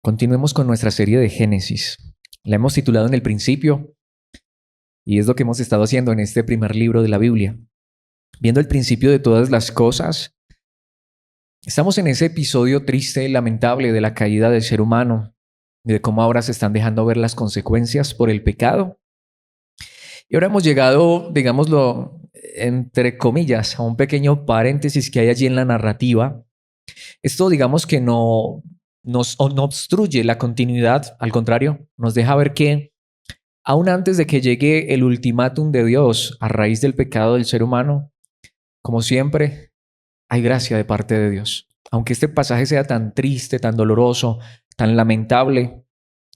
Continuemos con nuestra serie de Génesis. La hemos titulado En el principio y es lo que hemos estado haciendo en este primer libro de la Biblia. Viendo el principio de todas las cosas, estamos en ese episodio triste y lamentable de la caída del ser humano, de cómo ahora se están dejando ver las consecuencias por el pecado. Y ahora hemos llegado, digámoslo, entre comillas, a un pequeño paréntesis que hay allí en la narrativa. Esto digamos que no obstruye la continuidad, al contrario, nos deja ver que aún antes de que llegue el ultimátum de Dios a raíz del pecado del ser humano, como siempre, hay gracia de parte de Dios. Aunque este pasaje sea tan triste, tan doloroso, tan lamentable,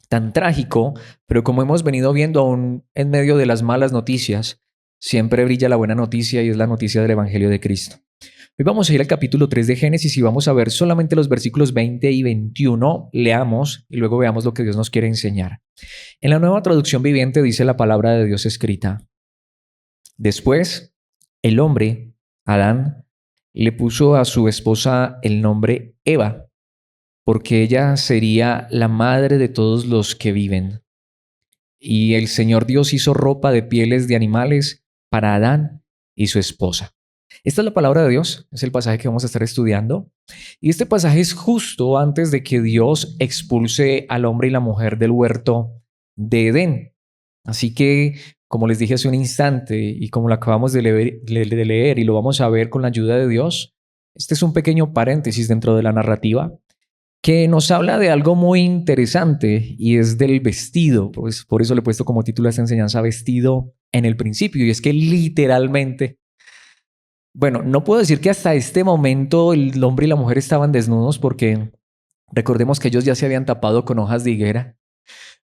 tan trágico, pero como hemos venido viendo aún en medio de las malas noticias, siempre brilla la buena noticia y es la noticia del Evangelio de Cristo. Hoy vamos a ir al capítulo 3 de Génesis y vamos a ver solamente los versículos 20 y 21. Leamos y luego veamos lo que Dios nos quiere enseñar. En la Nueva Traducción Viviente dice la palabra de Dios escrita: Después, el hombre, Adán, le puso a su esposa el nombre Eva, porque ella sería la madre de todos los que viven. Y el Señor Dios hizo ropa de pieles de animales para Adán y su esposa. Esta es la palabra de Dios, es el pasaje que vamos a estar estudiando. Y este pasaje es justo antes de que Dios expulse al hombre y la mujer del huerto de Edén. Así que, como les dije hace un instante y como lo acabamos de leer y lo vamos a ver con la ayuda de Dios, este es un pequeño paréntesis dentro de la narrativa que nos habla de algo muy interesante y es del vestido. Pues por eso le he puesto como título a esta enseñanza vestido en el principio. Y es que literalmente, bueno, no puedo decir que hasta este momento el hombre y la mujer estaban desnudos porque recordemos que ellos ya se habían tapado con hojas de higuera.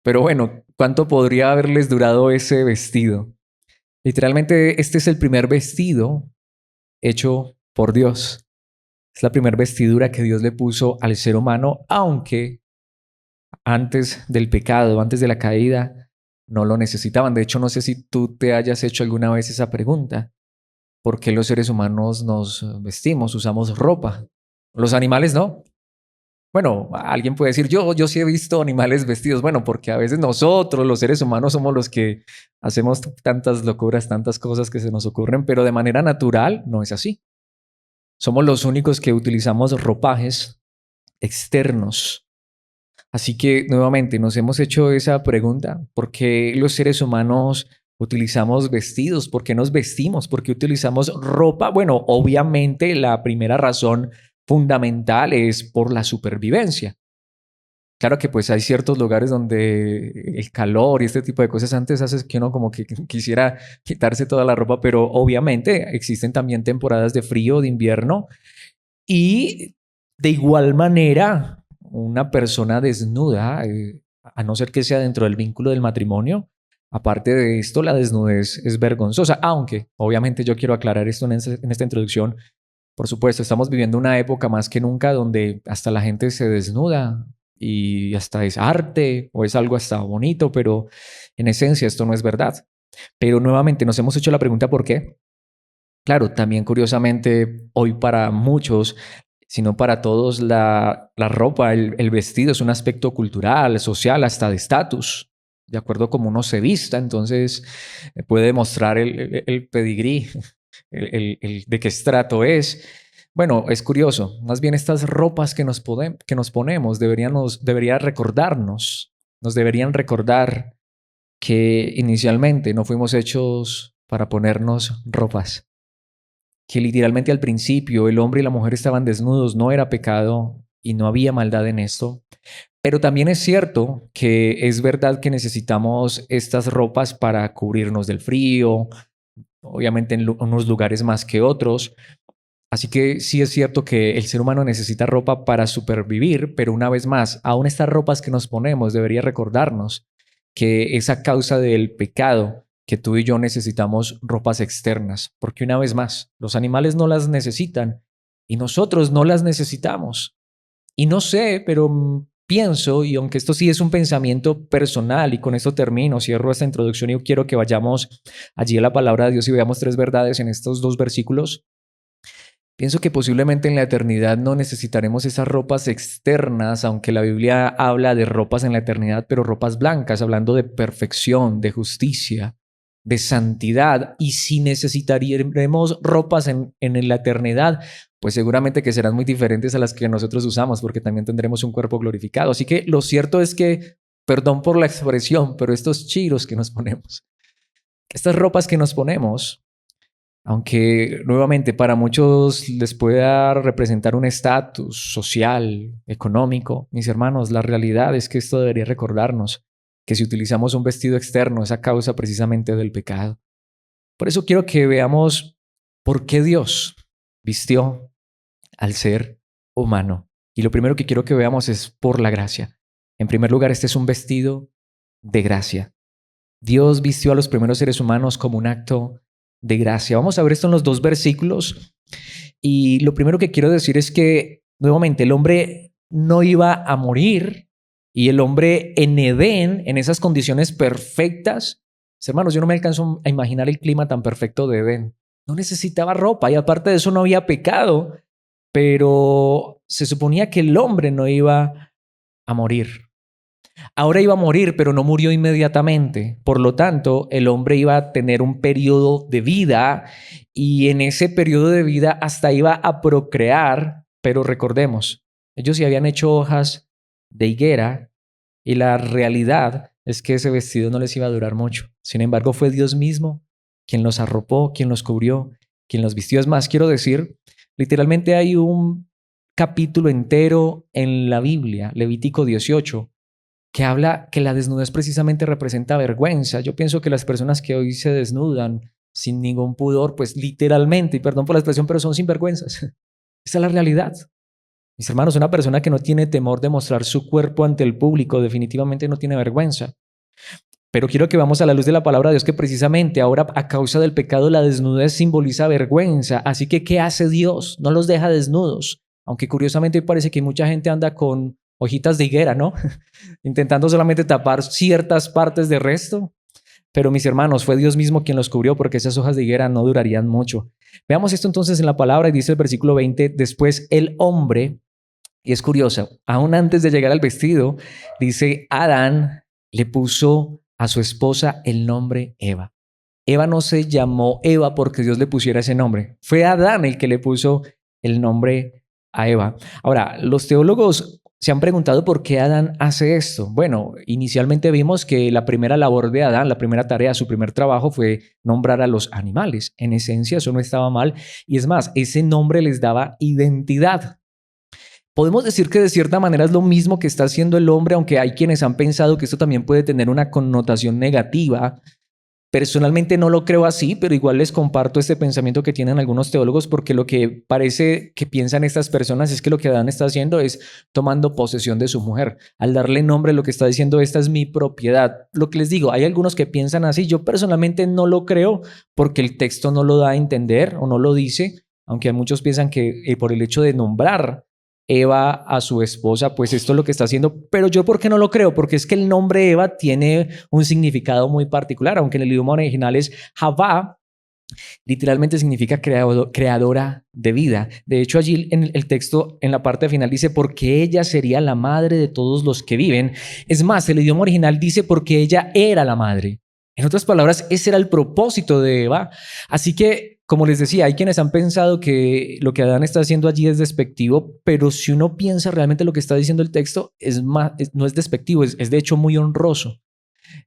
Pero bueno, ¿cuánto podría haberles durado ese vestido? Literalmente este es el primer vestido hecho por Dios. Es la primera vestidura que Dios le puso al ser humano, aunque antes del pecado, antes de la caída, no lo necesitaban. De hecho, no sé si tú te hayas hecho alguna vez esa pregunta. ¿Por qué los seres humanos nos vestimos, usamos ropa? Los animales no. Bueno, alguien puede decir, yo sí he visto animales vestidos. Bueno, porque a veces nosotros, los seres humanos, somos los que hacemos tantas locuras, tantas cosas que se nos ocurren, pero de manera natural no es así. Somos los únicos que utilizamos ropajes externos. Así que nuevamente nos hemos hecho esa pregunta: ¿por qué los seres humanos utilizamos vestidos? ¿Por qué nos vestimos? ¿Por qué utilizamos ropa? Bueno, obviamente la primera razón fundamental es por la supervivencia. Claro que pues hay ciertos lugares donde el calor y este tipo de cosas antes hace que uno como que quisiera quitarse toda la ropa, pero obviamente existen también temporadas de frío, de invierno, y de igual manera una persona desnuda, a no ser que sea dentro del vínculo del matrimonio, aparte de esto, la desnudez es vergonzosa, aunque obviamente yo quiero aclarar esto en esta introducción. Por supuesto, estamos viviendo una época más que nunca donde hasta la gente se desnuda y hasta es arte o es algo hasta bonito, pero en esencia esto no es verdad. Pero nuevamente nos hemos hecho la pregunta ¿por qué? Claro, también curiosamente hoy para muchos, sino para todos, la ropa, el vestido es un aspecto cultural, social, hasta de estatus. De acuerdo a cómo uno se vista, entonces puede demostrar el pedigrí, de qué estrato es. Bueno, es curioso. Más bien estas ropas que nos ponemos deberían recordarnos, nos deberían recordar que inicialmente no fuimos hechos para ponernos ropas. Que literalmente al principio el hombre y la mujer estaban desnudos, no era pecado y no había maldad en esto. Pero también es cierto que es verdad que necesitamos estas ropas para cubrirnos del frío, obviamente en unos lugares más que otros. Así que sí es cierto que el ser humano necesita ropa para supervivir, pero una vez más, aún estas ropas que nos ponemos debería recordarnos que es a causa del pecado que tú y yo necesitamos ropas externas, porque una vez más, los animales no las necesitan y nosotros no las necesitamos. Y no sé, pero pienso, y aunque esto sí es un pensamiento personal, y con esto termino, cierro esta introducción y quiero que vayamos allí a la palabra de Dios y veamos tres verdades en estos dos versículos. Pienso que posiblemente en la eternidad no necesitaremos esas ropas externas, aunque la Biblia habla de ropas en la eternidad, pero ropas blancas, hablando de perfección, de justicia, de santidad. Y si necesitaremos ropas en la eternidad, pues seguramente que serán muy diferentes a las que nosotros usamos, porque también tendremos un cuerpo glorificado. Así que lo cierto es que, perdón por la expresión, pero estos chiros que nos ponemos, estas ropas que nos ponemos, aunque nuevamente para muchos les pueda representar un estatus social, económico, mis hermanos, la realidad es que esto debería recordarnos que si utilizamos un vestido externo es a causa precisamente del pecado. Por eso quiero que veamos por qué Dios vistió al ser humano. Y lo primero que quiero que veamos es por la gracia. En primer lugar, este es un vestido de gracia. Dios vistió a los primeros seres humanos como un acto de gracia. Vamos a ver esto en los dos versículos. Y lo primero que quiero decir es que, nuevamente, el hombre no iba a morir y el hombre en Edén, en esas condiciones perfectas, hermanos, yo no me alcanzo a imaginar el clima tan perfecto de Edén. No necesitaba ropa y aparte de eso no había pecado, pero se suponía que el hombre no iba a morir. Ahora iba a morir, pero no murió inmediatamente. Por lo tanto, el hombre iba a tener un periodo de vida y en ese periodo de vida hasta iba a procrear, pero recordemos, ellos ya habían hecho hojas de higuera y la realidad es que ese vestido no les iba a durar mucho. Sin embargo, fue Dios mismo quien los arropó, quien los cubrió, quien los vistió. Es más, quiero decir, literalmente hay un capítulo entero en la Biblia, Levítico 18, que habla que la desnudez precisamente representa vergüenza. Yo pienso que las personas que hoy se desnudan sin ningún pudor, pues literalmente, y perdón por la expresión, pero son sinvergüenzas. Esa es la realidad. Mis hermanos, una persona que no tiene temor de mostrar su cuerpo ante el público definitivamente no tiene vergüenza. Pero quiero que vamos a la luz de la palabra de Dios que precisamente ahora a causa del pecado la desnudez simboliza vergüenza. Así que, ¿qué hace Dios? No los deja desnudos. Aunque curiosamente parece que mucha gente anda con hojitas de higuera, ¿no? Intentando solamente tapar ciertas partes de resto. Pero mis hermanos, fue Dios mismo quien los cubrió porque esas hojas de higuera no durarían mucho. Veamos esto entonces en la palabra y dice el versículo 20, después el hombre, y es curioso, aún antes de llegar al vestido, dice Adán le puso a su esposa el nombre Eva. Eva no se llamó Eva porque Dios le pusiera ese nombre. Fue Adán el que le puso el nombre a Eva. Ahora, los teólogos se han preguntado por qué Adán hace esto. Bueno, inicialmente vimos que la primera labor de Adán, la primera tarea, su primer trabajo fue nombrar a los animales. En esencia, eso no estaba mal. Y es más, ese nombre les daba identidad. Podemos decir que de cierta manera es lo mismo que está haciendo el hombre, aunque hay quienes han pensado que esto también puede tener una connotación negativa. Personalmente no lo creo así, pero igual les comparto este pensamiento que tienen algunos teólogos porque lo que parece que piensan estas personas es que lo que Adán está haciendo es tomando posesión de su mujer. Al darle nombre, lo que está diciendo, esta es mi propiedad. Lo que les digo, hay algunos que piensan así. Yo personalmente no lo creo porque el texto no lo da a entender o no lo dice, aunque muchos piensan que por el hecho de nombrar Eva a su esposa, pues esto es lo que está haciendo. Pero yo, ¿por qué no lo creo? Porque es que el nombre Eva tiene un significado muy particular, aunque en el idioma original es Havá, literalmente significa creadora de vida. De hecho, allí en el texto, en la parte final, dice, porque ella sería la madre de todos los que viven. Es más, el idioma original dice, porque ella era la madre. En otras palabras, ese era el propósito de Eva. Así que, como les decía, hay quienes han pensado que lo que Adán está haciendo allí es despectivo, pero si uno piensa realmente lo que está diciendo el texto, no es despectivo, es de hecho muy honroso.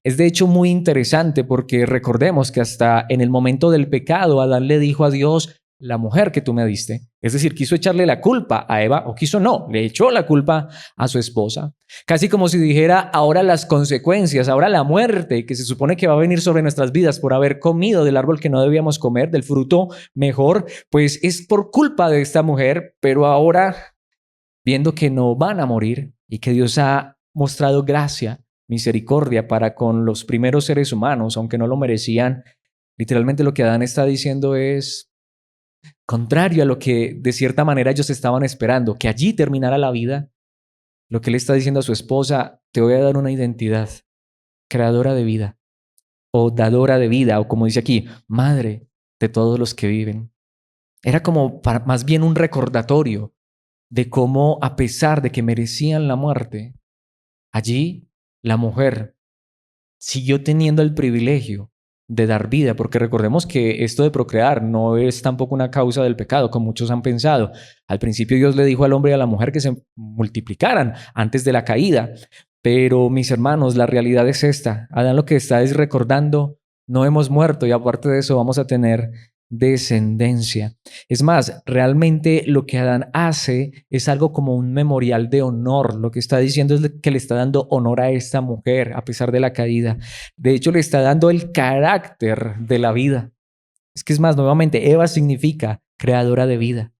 Es de hecho muy interesante porque recordemos que hasta en el momento del pecado, Adán le dijo a Dios, la mujer que tú me diste. Es decir, quiso echarle la culpa a Eva, o quiso no, le echó la culpa a su esposa. Casi como si dijera, ahora las consecuencias, ahora la muerte que se supone que va a venir sobre nuestras vidas por haber comido del árbol que no debíamos comer, del fruto mejor, pues es por culpa de esta mujer, pero ahora, viendo que no van a morir y que Dios ha mostrado gracia, misericordia para con los primeros seres humanos, aunque no lo merecían, literalmente lo que Adán está diciendo es contrario a lo que de cierta manera ellos estaban esperando, que allí terminara la vida. Lo que él está diciendo a su esposa, te voy a dar una identidad, creadora de vida, o dadora de vida, o como dice aquí, madre de todos los que viven. Era como más bien un recordatorio de cómo, a pesar de que merecían la muerte, allí la mujer siguió teniendo el privilegio de dar vida, porque recordemos que esto de procrear no es tampoco una causa del pecado, como muchos han pensado. Al principio Dios le dijo al hombre y a la mujer que se multiplicaran antes de la caída, pero mis hermanos, la realidad es esta. Adán lo que está es recordando, no hemos muerto y aparte de eso vamos a tener descendencia. Es más, realmente lo que Adán hace es algo como un memorial de honor. Lo que está diciendo es que le está dando honor a esta mujer a pesar de la caída. De hecho, le está dando el carácter de la vida. Es que es más, nuevamente, Eva significa creadora de vida.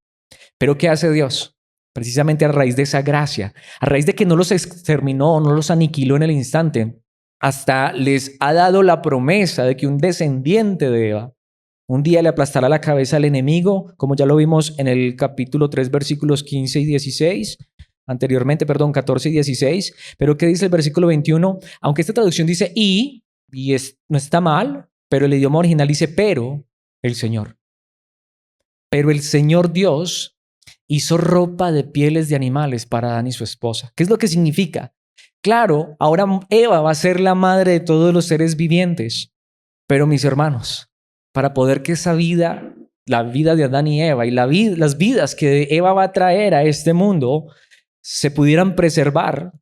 Pero ¿qué hace Dios? Precisamente a raíz de esa gracia, a raíz de que no los exterminó, no los aniquiló en el instante, hasta les ha dado la promesa de que un descendiente de Eva un día le aplastará la cabeza al enemigo, como ya lo vimos en el capítulo 3, versículos 15 y 16, anteriormente, perdón, 14 y 16. Pero ¿qué dice el versículo 21? Aunque esta traducción dice no está mal, pero el idioma original dice pero el Señor. Pero el Señor Dios hizo ropa de pieles de animales para Adán y su esposa. ¿Qué es lo que significa? Claro, ahora Eva va a ser la madre de todos los seres vivientes, pero mis hermanos, para poder que esa vida, la vida de Adán y Eva y las vidas que Eva va a traer a este mundo, se pudieran preservar,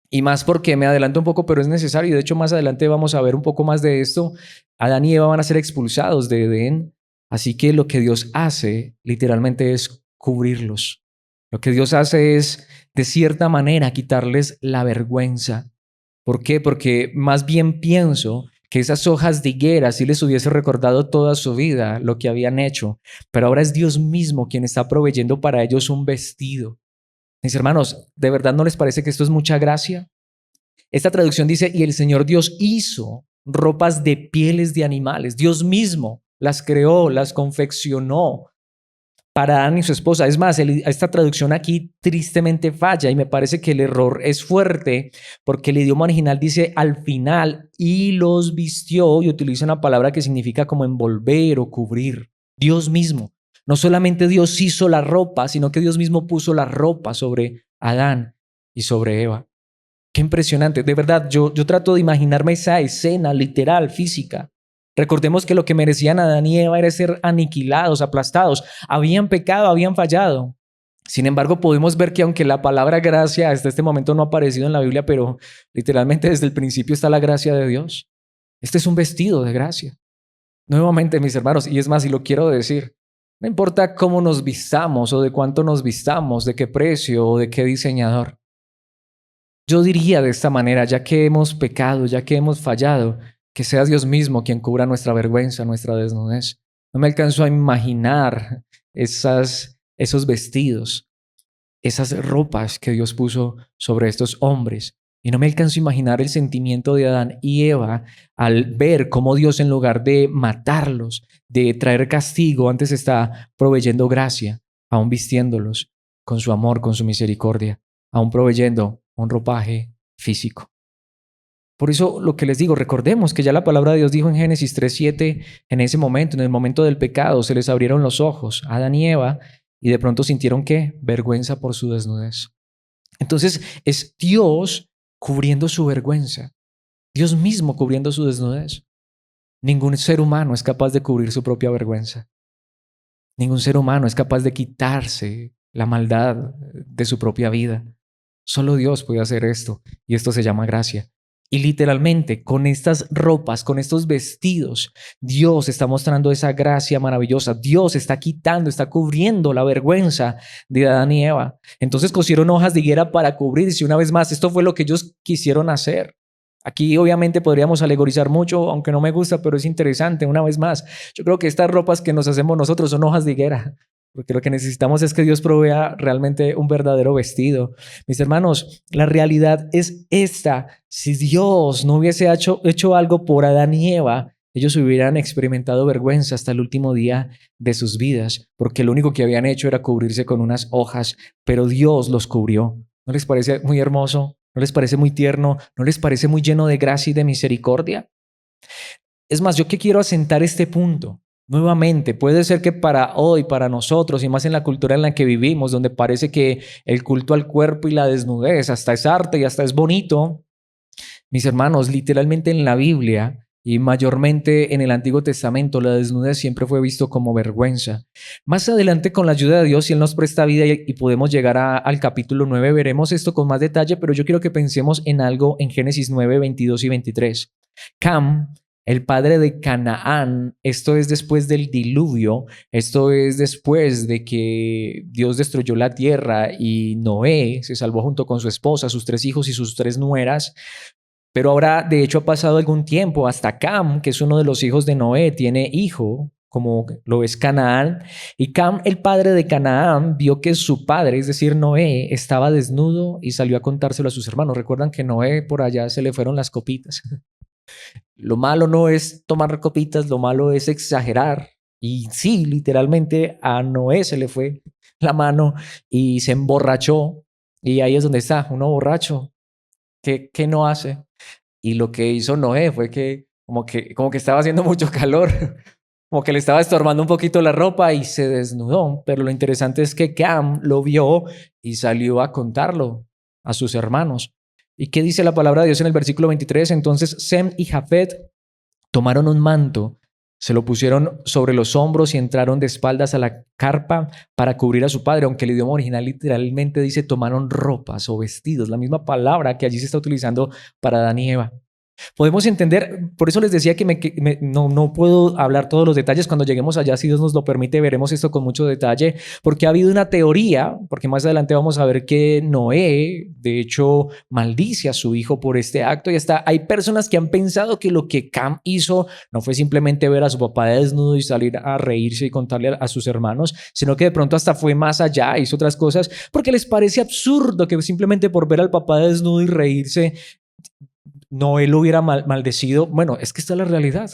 y más porque me adelanto un poco, pero es necesario, y de hecho más adelante vamos a ver un poco más de esto. Adán y Eva van a ser expulsados de Edén, así que lo que Dios hace literalmente es cubrirlos. Lo que Dios hace es, de cierta manera, quitarles la vergüenza. ¿Por qué? Porque más bien pienso que esas hojas de higuera sí les hubiese recordado toda su vida lo que habían hecho, pero ahora es Dios mismo quien está proveyendo para ellos un vestido. Mis hermanos, ¿de verdad no les parece que esto es mucha gracia? Esta traducción dice, y el Señor Dios hizo ropas de pieles de animales. Dios mismo las creó, las confeccionó para Adán y su esposa. Es más, esta traducción aquí tristemente falla y me parece que el error es fuerte porque el idioma original dice al final y los vistió y utiliza una palabra que significa como envolver o cubrir. Dios mismo. No solamente Dios hizo la ropa, sino que Dios mismo puso la ropa sobre Adán y sobre Eva. Qué impresionante. De verdad, yo trato de imaginarme esa escena literal, física. Recordemos que lo que merecían Adán y Eva era ser aniquilados, aplastados. Habían pecado, habían fallado. Sin embargo, podemos ver que aunque la palabra gracia hasta este momento no ha aparecido en la Biblia, pero literalmente desde el principio está la gracia de Dios. Este es un vestido de gracia. Nuevamente, mis hermanos, y es más, y lo quiero decir, no importa cómo nos vistamos o de cuánto nos vistamos, de qué precio o de qué diseñador. Yo diría de esta manera, ya que hemos pecado, ya que hemos fallado, que sea Dios mismo quien cubra nuestra vergüenza, nuestra desnudez. No me alcanzo a imaginar esos vestidos, esas ropas que Dios puso sobre estos hombres. Y no me alcanzo a imaginar el sentimiento de Adán y Eva al ver cómo Dios, en lugar de matarlos, de traer castigo, antes está proveyendo gracia, aún vistiéndolos con su amor, con su misericordia, aún proveyendo un ropaje físico. Por eso lo que les digo, recordemos que ya la palabra de Dios dijo en Génesis 3:7, en ese momento, en el momento del pecado, se les abrieron los ojos a Adán y Eva y de pronto sintieron ¿qué? Vergüenza por su desnudez. Entonces es Dios cubriendo su vergüenza, Dios mismo cubriendo su desnudez. Ningún ser humano es capaz de cubrir su propia vergüenza. Ningún ser humano es capaz de quitarse la maldad de su propia vida. Solo Dios puede hacer esto y esto se llama gracia. Y literalmente con estas ropas, con estos vestidos, Dios está mostrando esa gracia maravillosa. Dios está quitando, está cubriendo la vergüenza de Adán y Eva. Entonces cosieron hojas de higuera para cubrirse. Una vez más, esto fue lo que ellos quisieron hacer. Aquí obviamente podríamos alegorizar mucho, aunque no me gusta, pero es interesante. Una vez más, yo creo que estas ropas que nos hacemos nosotros son hojas de higuera, porque lo que necesitamos es que Dios provea realmente un verdadero vestido. Mis hermanos, la realidad es esta. Si Dios no hubiese hecho algo por Adán y Eva, ellos hubieran experimentado vergüenza hasta el último día de sus vidas, porque lo único que habían hecho era cubrirse con unas hojas, pero Dios los cubrió. ¿No les parece muy hermoso? ¿No les parece muy tierno? ¿No les parece muy lleno de gracia y de misericordia? Es más, yo que quiero asentar este punto. Nuevamente, puede ser que para hoy, para nosotros, y más en la cultura en la que vivimos, donde parece que el culto al cuerpo y la desnudez hasta es arte y hasta es bonito, mis hermanos, literalmente en la Biblia y mayormente en el Antiguo Testamento, la desnudez siempre fue visto como vergüenza. Más adelante, con la ayuda de Dios, si Él nos presta vida y podemos llegar al capítulo 9, veremos esto con más detalle, pero yo quiero que pensemos en algo en Génesis 9, 22 y 23. Cam, el padre de Canaán, esto es después del diluvio, esto es después de que Dios destruyó la tierra y Noé se salvó junto con su esposa, sus 3 hijos y sus 3 nueras. Pero ahora, de hecho, ha pasado algún tiempo. Hasta Cam, que es uno de los hijos de Noé, tiene hijo, como lo es Canaán. Y Cam, el padre de Canaán, vio que su padre, es decir, Noé, estaba desnudo y salió a contárselo a sus hermanos. Recuerdan que Noé por allá se le fueron las copitas. Lo malo no es tomar copitas, lo malo es exagerar. Y sí, literalmente a Noé se le fue la mano y se emborrachó. Y ahí es donde está, uno borracho. ¿Qué no hace? Y lo que hizo Noé fue que como que estaba haciendo mucho calor, como que le estaba estorbando un poquito la ropa y se desnudó. Pero lo interesante es que Cam lo vio y salió a contarlo a sus hermanos. ¿Y qué dice la palabra de Dios en el versículo 23? Entonces Sem y Jafet tomaron un manto, se lo pusieron sobre los hombros y entraron de espaldas a la carpa para cubrir a su padre, aunque el idioma original literalmente dice tomaron ropas o vestidos, la misma palabra que allí se está utilizando para Adán y Eva. Podemos entender, por eso les decía que no puedo hablar todos los detalles. Cuando lleguemos allá, si Dios nos lo permite, veremos esto con mucho detalle, porque ha habido una teoría, porque más adelante vamos a ver que Noé, de hecho, maldice a su hijo por este acto y hasta hay personas que han pensado que lo que Cam hizo no fue simplemente ver a su papá desnudo y salir a reírse y contarle a sus hermanos, sino que de pronto hasta fue más allá, hizo otras cosas, porque les parece absurdo que simplemente por ver al papá desnudo y reírse Noé lo hubiera maldecido. Bueno, es que esta es la realidad.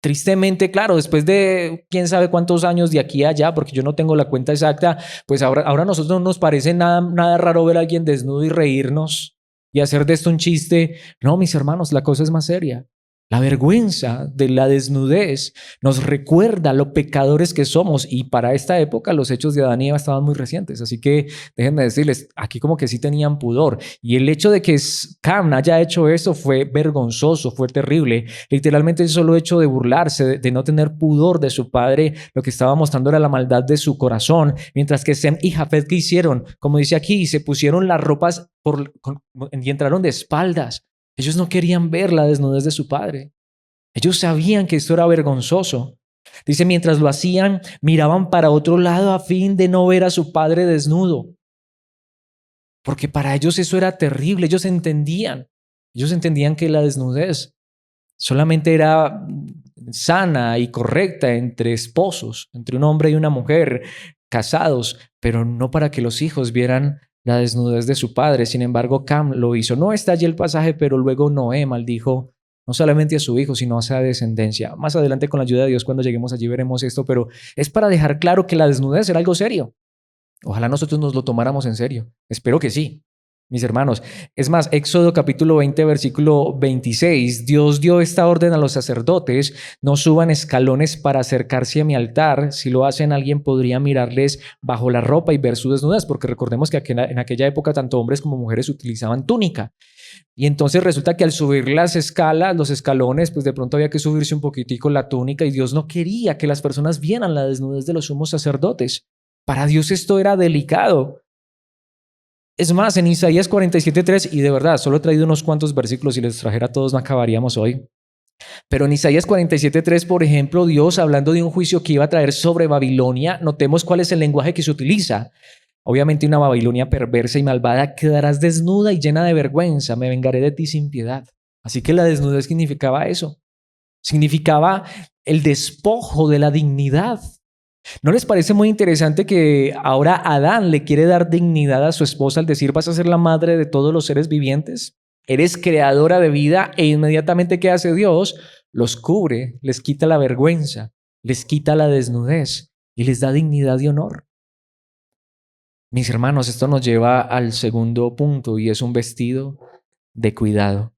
Tristemente, claro, después de quién sabe cuántos años de aquí a allá, porque yo no tengo la cuenta exacta, pues ahora a nosotros no nos parece nada raro ver a alguien desnudo y reírnos y hacer de esto un chiste. No, mis hermanos, la cosa es más seria. La vergüenza de la desnudez nos recuerda lo pecadores que somos y para esta época los hechos de Adán y Eva estaban muy recientes, así que déjenme decirles, aquí como que sí tenían pudor y el hecho de que Cam haya hecho esto fue vergonzoso, fue terrible, literalmente el solo hecho de burlarse, de no tener pudor de su padre, lo que estaba mostrando era la maldad de su corazón, mientras que Sem y Jafet, ¿qué hicieron? Como dice aquí, se pusieron las ropas y entraron de espaldas. Ellos no querían ver la desnudez de su padre. Ellos sabían que esto era vergonzoso. Dice, mientras lo hacían, miraban para otro lado a fin de no ver a su padre desnudo. Porque para ellos eso era terrible. Ellos entendían que la desnudez solamente era sana y correcta entre esposos, entre un hombre y una mujer casados, pero no para que los hijos vieran la desnudez de su padre. Sin embargo, Cam lo hizo. No está allí el pasaje, pero luego Noé maldijo no solamente a su hijo, sino a su descendencia. Más adelante, con la ayuda de Dios, cuando lleguemos allí veremos esto, pero es para dejar claro que la desnudez era algo serio. Ojalá nosotros nos lo tomáramos en serio. Espero que sí, mis hermanos. Es más, Éxodo capítulo 20, versículo 26, Dios dio esta orden a los sacerdotes: no suban escalones para acercarse a mi altar. Si lo hacen, alguien podría mirarles bajo la ropa y ver su desnudez, porque recordemos que en aquella época tanto hombres como mujeres utilizaban túnica. Y entonces resulta que al subir las escalas, los escalones, pues de pronto había que subirse un poquitico la túnica y Dios no quería que las personas vieran la desnudez de los sumos sacerdotes. Para Dios esto era delicado. Es más, en Isaías 47:3, y de verdad, solo he traído unos cuantos versículos, si les trajera todos no acabaríamos hoy. Pero en Isaías 47:3, por ejemplo, Dios hablando de un juicio que iba a traer sobre Babilonia, notemos cuál es el lenguaje que se utiliza. Obviamente una Babilonia perversa y malvada: quedarás desnuda y llena de vergüenza, me vengaré de ti sin piedad. Así que la desnudez significaba eso. Significaba el despojo de la dignidad. ¿No les parece muy interesante que ahora Adán le quiere dar dignidad a su esposa al decir vas a ser la madre de todos los seres vivientes? Eres creadora de vida, e inmediatamente ¿qué hace Dios? Los cubre, les quita la vergüenza, les quita la desnudez y les da dignidad y honor. Mis hermanos, esto nos lleva al segundo punto y es un vestido de cuidado.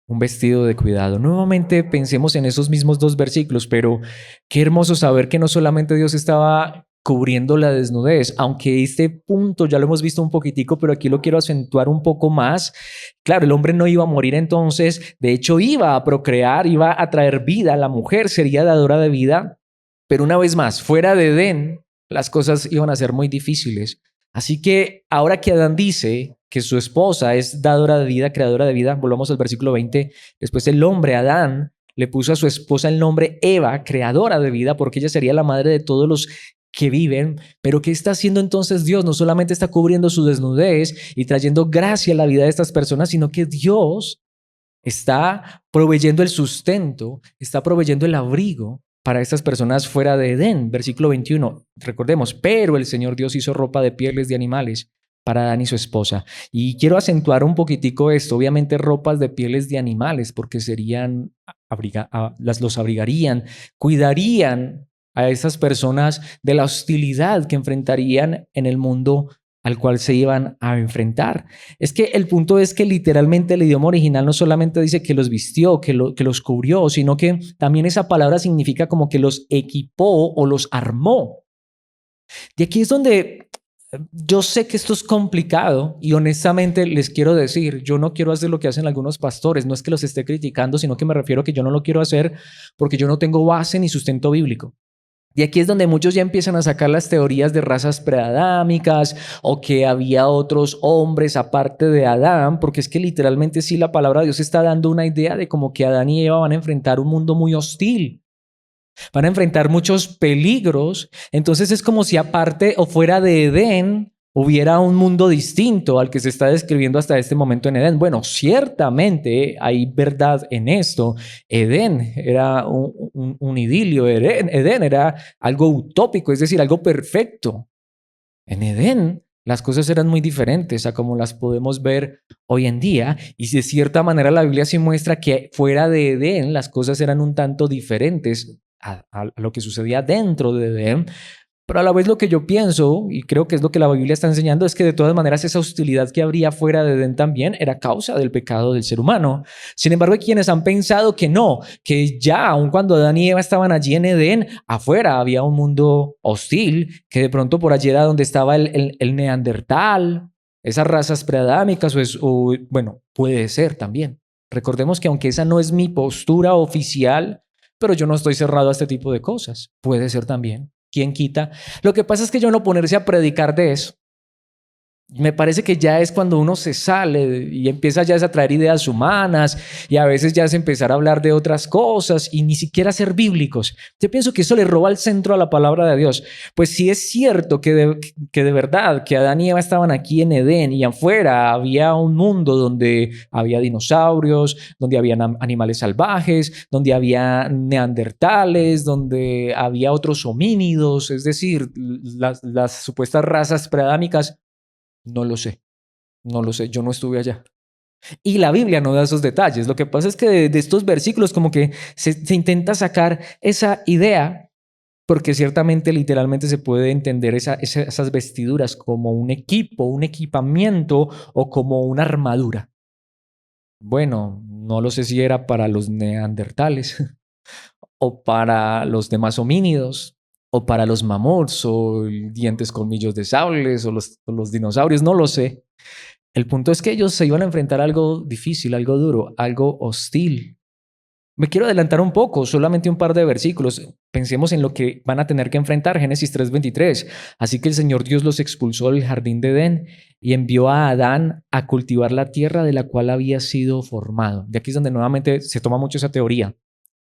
un vestido de cuidado. Nuevamente pensemos en esos mismos dos versículos, pero qué hermoso saber que no solamente Dios estaba cubriendo la desnudez, aunque este punto ya lo hemos visto un poquitico, pero aquí lo quiero acentuar un poco más. Claro, el hombre no iba a morir entonces, de hecho iba a procrear, iba a traer vida, la mujer sería dadora de vida, pero una vez más, fuera de Edén, las cosas iban a ser muy difíciles. Así que ahora que Adán dice que su esposa es dadora de vida, creadora de vida, volvamos al versículo 20, después el hombre, Adán, le puso a su esposa el nombre Eva, creadora de vida, porque ella sería la madre de todos los que viven. Pero ¿qué está haciendo entonces Dios? No solamente está cubriendo su desnudez y trayendo gracia a la vida de estas personas, sino que Dios está proveyendo el sustento, está proveyendo el abrigo para estas personas fuera de Edén. Versículo 21, recordemos, pero el Señor Dios hizo ropa de pieles de animales para Adán y su esposa. Y quiero acentuar un poquitico esto, obviamente ropas de pieles de animales, porque serían, los abrigarían, cuidarían a esas personas de la hostilidad que enfrentarían en el mundo al cual se iban a enfrentar. Es que el punto es que literalmente el idioma original no solamente dice que los vistió, que los cubrió, sino que también esa palabra significa como que los equipó o los armó. Y aquí es donde yo sé que esto es complicado y honestamente les quiero decir, yo no quiero hacer lo que hacen algunos pastores, no es que los esté criticando, sino que me refiero a que yo no lo quiero hacer porque yo no tengo base ni sustento bíblico. Y aquí es donde muchos ya empiezan a sacar las teorías de razas preadámicas o que había otros hombres aparte de Adán, porque es que literalmente sí la palabra de Dios está dando una idea de como que Adán y Eva van a enfrentar un mundo muy hostil, van a enfrentar muchos peligros. Entonces es como si aparte o fuera de Edén hubiera un mundo distinto al que se está describiendo hasta este momento en Edén. Bueno, ciertamente hay verdad en esto. Edén era un idilio, Edén era algo utópico, es decir, algo perfecto. En Edén las cosas eran muy diferentes a como las podemos ver hoy en día, y de cierta manera la Biblia sí muestra que fuera de Edén las cosas eran un tanto diferentes a lo que sucedía dentro de Edén. Pero a la vez lo que yo pienso, y creo que es lo que la Biblia está enseñando, es que de todas maneras esa hostilidad que habría fuera de Edén también era causa del pecado del ser humano. Sin embargo, hay quienes han pensado que no, que ya aun cuando Adán y Eva estaban allí en Edén, afuera había un mundo hostil, que de pronto por allí era donde estaba el neandertal, esas razas preadámicas, bueno, puede ser también. Recordemos que aunque esa no es mi postura oficial, pero yo no estoy cerrado a este tipo de cosas. Puede ser también. ¿Quién quita? Lo que pasa es que yo no ponerse a predicar de eso. Me parece que ya es cuando uno se sale y empieza ya a traer ideas humanas y a veces ya es empezar a hablar de otras cosas y ni siquiera ser bíblicos. Yo pienso que eso le roba el centro a la palabra de Dios. Pues sí es cierto que de verdad que Adán y Eva estaban aquí en Edén y afuera había un mundo donde había dinosaurios, donde había animales salvajes, donde había neandertales, donde había otros homínidos, es decir, las supuestas razas preadámicas. No lo sé, no lo sé, yo no estuve allá. Y la Biblia no da esos detalles. Lo que pasa es que de estos versículos como que se intenta sacar esa idea, porque ciertamente literalmente se puede entender esas vestiduras como un equipo, un equipamiento o como una armadura. Bueno, no lo sé si era para los neandertales o para los demás homínidos o para los mamuts o dientes colmillos de sables o los dinosaurios, no lo sé. El punto es que ellos se iban a enfrentar a algo difícil, algo duro, algo hostil. Me quiero adelantar un poco, solamente un par de versículos. Pensemos en lo que van a tener que enfrentar, Génesis 3:23. Así que el Señor Dios los expulsó del jardín de Edén y envió a Adán a cultivar la tierra de la cual había sido formado. De aquí es donde nuevamente se toma mucho esa teoría.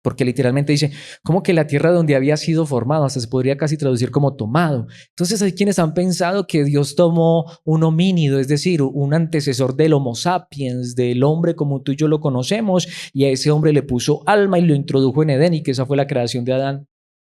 Porque literalmente dice, ¿cómo que la tierra donde había sido formado? Hasta se podría casi traducir como tomado. Entonces hay quienes han pensado que Dios tomó un homínido, es decir, un antecesor del Homo sapiens, del hombre como tú y yo lo conocemos, y a ese hombre le puso alma y lo introdujo en Edén y que esa fue la creación de Adán.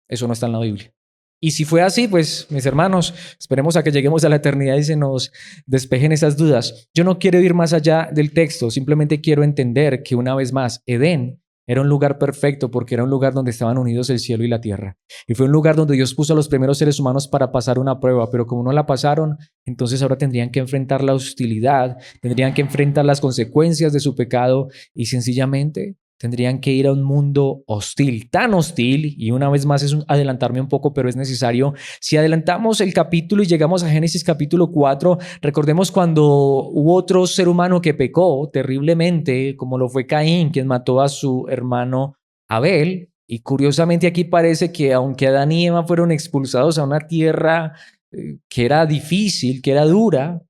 Eso no está en la Biblia. Y si fue así, pues mis hermanos, esperemos a que lleguemos a la eternidad y se nos despejen esas dudas. Yo no quiero ir más allá del texto, simplemente quiero entender que una vez más, Edén Era un lugar perfecto porque era un lugar donde estaban unidos el cielo y la tierra. Y fue un lugar donde Dios puso a los primeros seres humanos para pasar una prueba, pero como no la pasaron, entonces ahora tendrían que enfrentar la hostilidad, tendrían que enfrentar las consecuencias de su pecado y sencillamente tendrían que ir a un mundo hostil, tan hostil, y una vez más es adelantarme un poco, pero es necesario. Si adelantamos el capítulo y llegamos a Génesis capítulo 4, recordemos cuando hubo otro ser humano que pecó terriblemente, como lo fue Caín, quien mató a su hermano Abel, y curiosamente aquí parece que aunque Adán y Eva fueron expulsados a una tierra que era difícil, que era dura,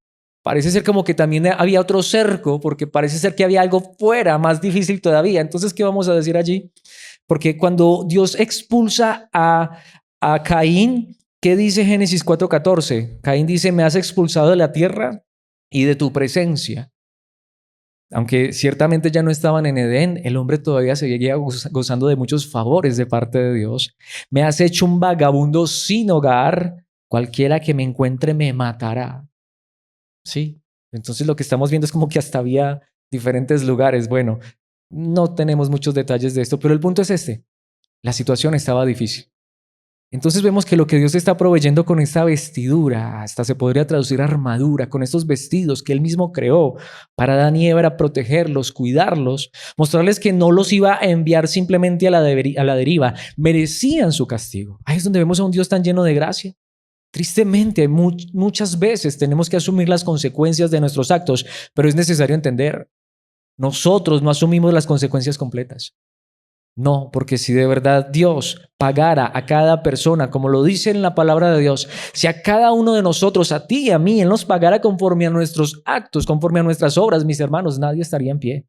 parece ser como que también había otro cerco, porque parece ser que había algo fuera más difícil todavía. Entonces, ¿qué vamos a decir allí? Porque cuando Dios expulsa a Caín, ¿qué dice Génesis 4:14? Caín dice, me has expulsado de la tierra y de tu presencia. Aunque ciertamente ya no estaban en Edén, el hombre todavía seguía gozando de muchos favores de parte de Dios. Me has hecho un vagabundo sin hogar, cualquiera que me encuentre me matará. Sí, entonces lo que estamos viendo es como que hasta había diferentes lugares. Bueno, no tenemos muchos detalles de esto, pero el punto es este. La situación estaba difícil. Entonces vemos que lo que Dios está proveyendo con esta vestidura, hasta se podría traducir armadura, con estos vestidos que Él mismo creó para Adán y Eva, era protegerlos, cuidarlos, mostrarles que no los iba a enviar simplemente a la deriva, merecían su castigo. Ahí es donde vemos a un Dios tan lleno de gracia. Tristemente, muchas veces tenemos que asumir las consecuencias de nuestros actos, pero es necesario entender, nosotros no asumimos las consecuencias completas. No, porque si de verdad Dios pagara a cada persona, como lo dice en la palabra de Dios, si a cada uno de nosotros, a ti y a mí, Él nos pagara conforme a nuestros actos, conforme a nuestras obras, mis hermanos, nadie estaría en pie.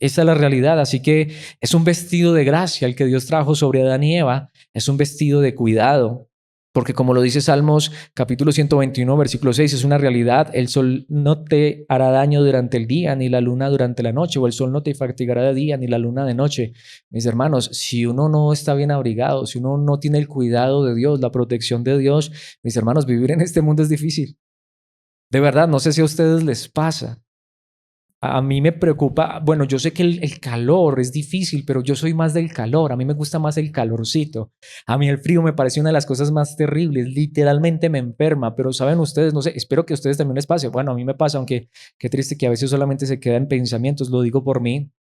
Esa es la realidad. Así que es un vestido de gracia el que Dios trajo sobre Adán y Eva. Es un vestido de cuidado. Porque como lo dice Salmos capítulo 121, versículo 6, es una realidad. El sol no te hará daño durante el día, ni la luna durante la noche, o el sol no te fatigará de día, ni la luna de noche. Mis hermanos, si uno no está bien abrigado, si uno no tiene el cuidado de Dios, la protección de Dios, mis hermanos, vivir en este mundo es difícil. De verdad, no sé si a ustedes les pasa. A mí me preocupa, bueno, yo sé que el calor es difícil, pero yo soy más del calor, a mí me gusta más el calorcito. A mí el frío me parece una de las cosas más terribles, literalmente me enferma, pero saben ustedes, no sé, espero que a ustedes también les pase. Bueno, a mí me pasa, aunque qué triste que a veces solamente se queda en pensamientos, lo digo por mí.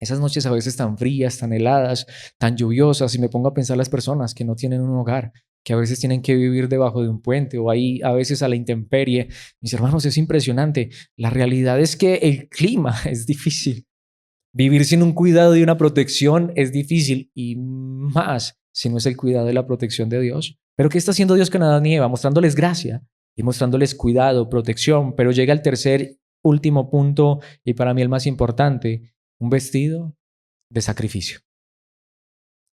Esas noches a veces tan frías, tan heladas, tan lluviosas, y me pongo a pensar las personas que no tienen un hogar, que a veces tienen que vivir debajo de un puente o ahí a veces a la intemperie. Mis hermanos, es impresionante. La realidad es que el clima es difícil. Vivir sin un cuidado y una protección es difícil y más si no es el cuidado y la protección de Dios. Pero ¿qué está haciendo Dios con Adán y Eva? Mostrándoles gracia y mostrándoles cuidado, protección. Pero llega el tercer, último punto y para mí el más importante, un vestido de sacrificio.